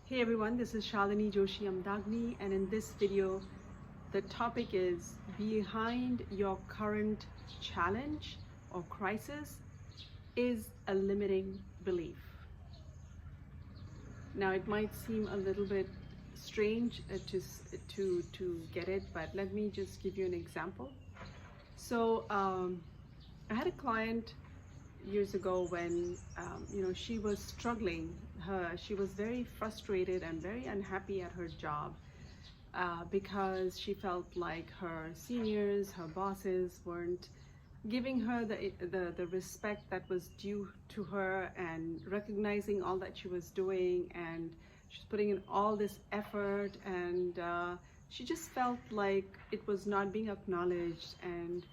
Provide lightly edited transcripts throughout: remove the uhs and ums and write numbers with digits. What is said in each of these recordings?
Hey everyone, this is Shalini Joshi Amdagni, and in this video, the topic is behind your current challenge or crisis is a limiting belief. Now, it might seem a little bit strange to get it, but let me just give you an example. So, I had a client years ago when she was struggling. She was very frustrated and very unhappy at her job because she felt like her seniors, her bosses weren't giving her the respect that was due to her and recognizing all that she was doing, and she's putting in all this effort, and she just felt like it was not being acknowledged. And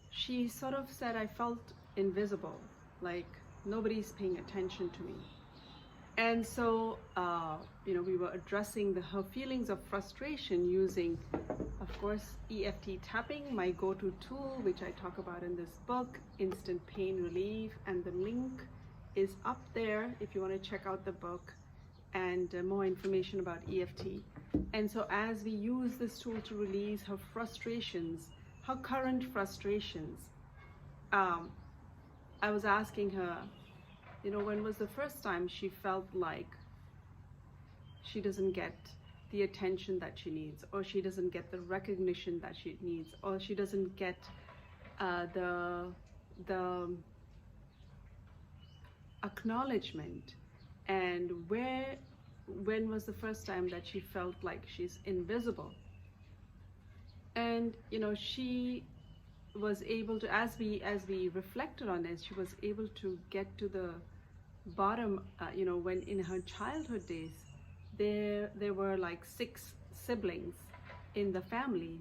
she sort of said, I felt invisible, like nobody's paying attention to me. And so we were addressing her feelings of frustration using, of course, EFT tapping, my go-to tool, which I talk about in this book, Instant Pain Relief, and the link is up there if you want to check out the book and more information about EFT. And so as we use this tool to release her frustrations, her current frustrations, I was asking her, when was the first time she felt like she doesn't get the attention that she needs, or she doesn't get the recognition that she needs, or she doesn't get the acknowledgement? And when was the first time that she felt like she's invisible? And she was able to, as we reflected on this, she was able to get to the bottom. When in her childhood days, there were like 6 siblings in the family,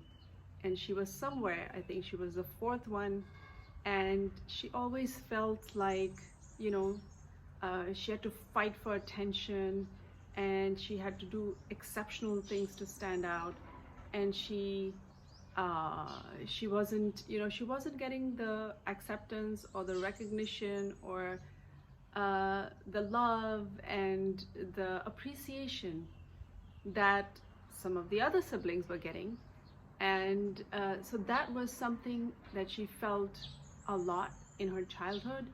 and she was somewhere, I think she was the 4th one, and she always felt like she had to fight for attention, and she had to do exceptional things to stand out, and she wasn't getting the acceptance or the recognition or the love and the appreciation that some of the other siblings were getting. And so that was something that she felt a lot in her childhood.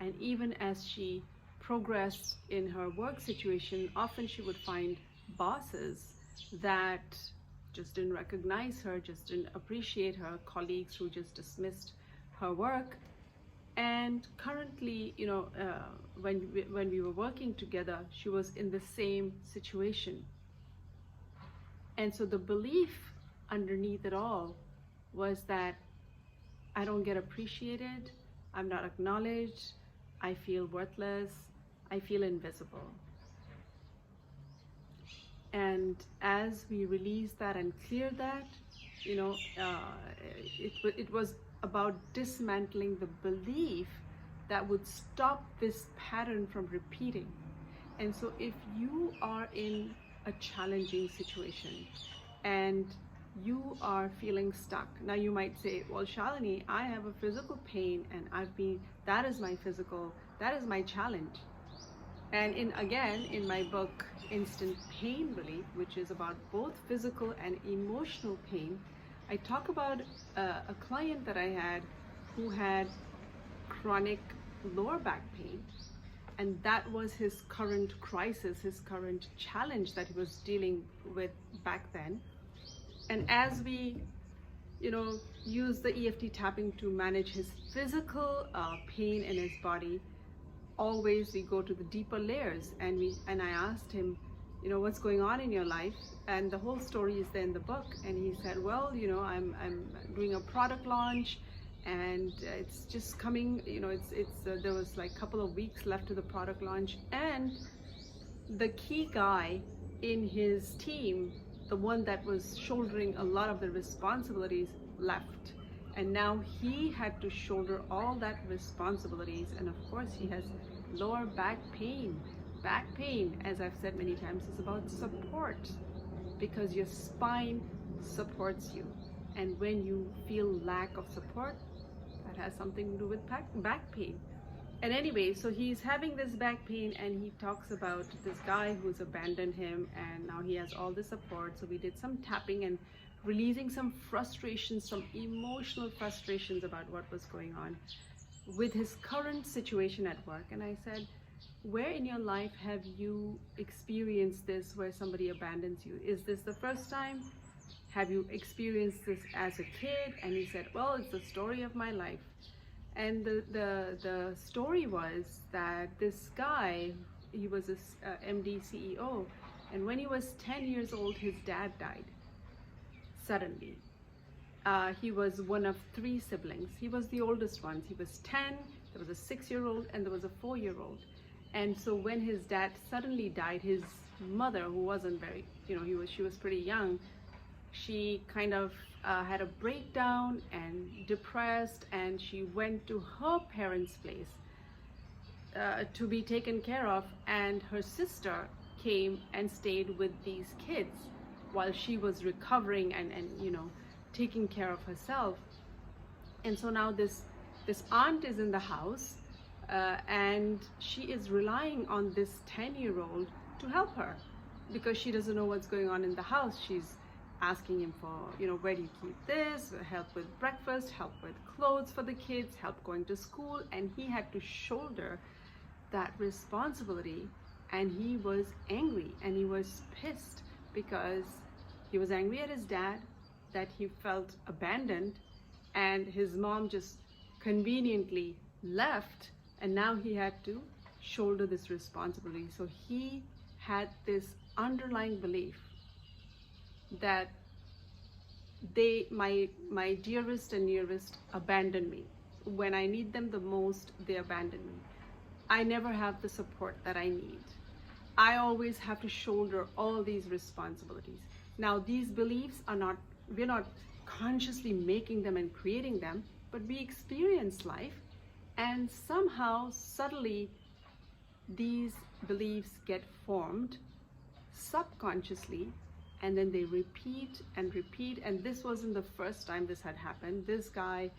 And even as she progressed in her work situation, often she would find bosses that just didn't recognize her, just didn't appreciate her, colleagues who just dismissed her work. And currently, when we were working together, she was in the same situation. And so the belief underneath it all was that I don't get appreciated, I'm not acknowledged, I feel worthless, I feel invisible. And as we release that and clear that, it was about dismantling the belief that would stop this pattern from repeating. And so if you are in a challenging situation and you are feeling stuck, now you might say, well, Shalini, I have a physical pain, and that is my challenge. And in my book, Instant Pain Relief, which is about both physical and emotional pain, I talk about a client that I had who had chronic lower back pain, and that was his current crisis, his current challenge that he was dealing with back then. And as we use the EFT tapping to manage his physical pain in his body, always we go to the deeper layers, and I asked him, what's going on in your life? And the whole story is there in the book. And he said, well, I'm doing a product launch, and it's just coming, there was like a couple of weeks left to the product launch, and the key guy in his team, the one that was shouldering a lot of the responsibilities, left. And now he had to shoulder all that responsibilities. And of course, he has lower back pain. Back pain, as I've said many times, is about support, because your spine supports you. And when you feel lack of support, that has something to do with back pain. And anyway, so he's having this back pain, and he talks about this guy who's abandoned him, and now he has all the support. So we did some tapping and releasing some frustrations, some emotional frustrations about what was going on with his current situation at work. And I said, where in your life have you experienced this, where somebody abandons you? Is this the first time? Have you experienced this as a kid? And he said, well, it's the story of my life. And the story was that this guy, he was a MD CEO, and when he was 10 years old, his dad died suddenly. He was one of 3 siblings. He was the oldest one. He was 10, there was a 6-year-old, and there was a 4-year-old. And so when his dad suddenly died, his mother, who wasn't very, she was pretty young, she kind of had a breakdown and depressed, and she went to her parents' place to be taken care of, and her sister came and stayed with these kids while she was recovering and taking care of herself. And so now this aunt is in the house, and she is relying on this 10-year-old to help her because she doesn't know what's going on in the house. She's asking him for, where do you keep this, help with breakfast, help with clothes for the kids, help going to school. And he had to shoulder that responsibility, and he was angry and he was pissed because he was angry at his dad that he felt abandoned, and his mom just conveniently left, and now he had to shoulder this responsibility. So he had this underlying belief that my dearest and nearest abandon me. When I need them the most, they abandon me. I never have the support that I need. I always have to shoulder all these responsibilities. Now, these beliefs we're not consciously making them and creating them, but we experience life, and somehow subtly these beliefs get formed subconsciously, and then they repeat and repeat. And this wasn't the first time this had happened. This guy,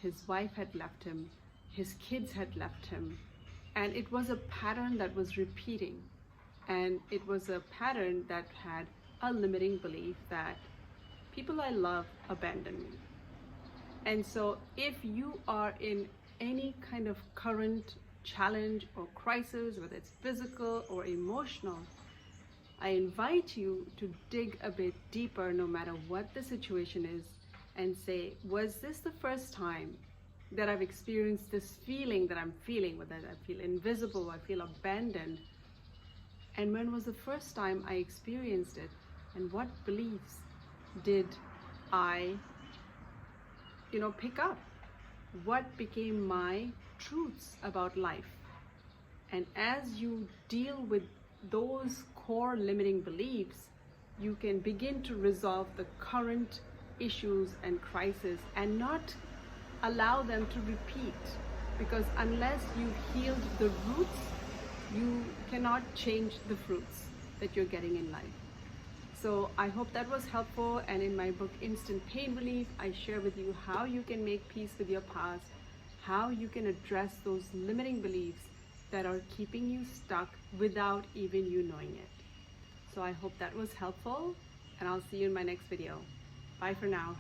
his wife had left him, his kids had left him, and it was a pattern that was repeating. And it was a pattern that had a limiting belief that people I love abandon me. And so if you are in any kind of current challenge or crisis, whether it's physical or emotional, I invite you to dig a bit deeper, no matter what the situation is, and say, was this the first time that I've experienced this feeling that I'm feeling, whether I feel invisible, I feel abandoned? And when was the first time I experienced it? And what beliefs did I, pick up? What became my truths about life? And as you deal with those core limiting beliefs, you can begin to resolve the current issues and crises and not allow them to repeat. Because unless you've healed the roots, you cannot change the fruits that you're getting in life. So I hope that was helpful. And in my book, Instant Pain Relief, I share with you how you can make peace with your past, how you can address those limiting beliefs that are keeping you stuck without even you knowing it. So I hope that was helpful, and I'll see you in my next video. Bye for now.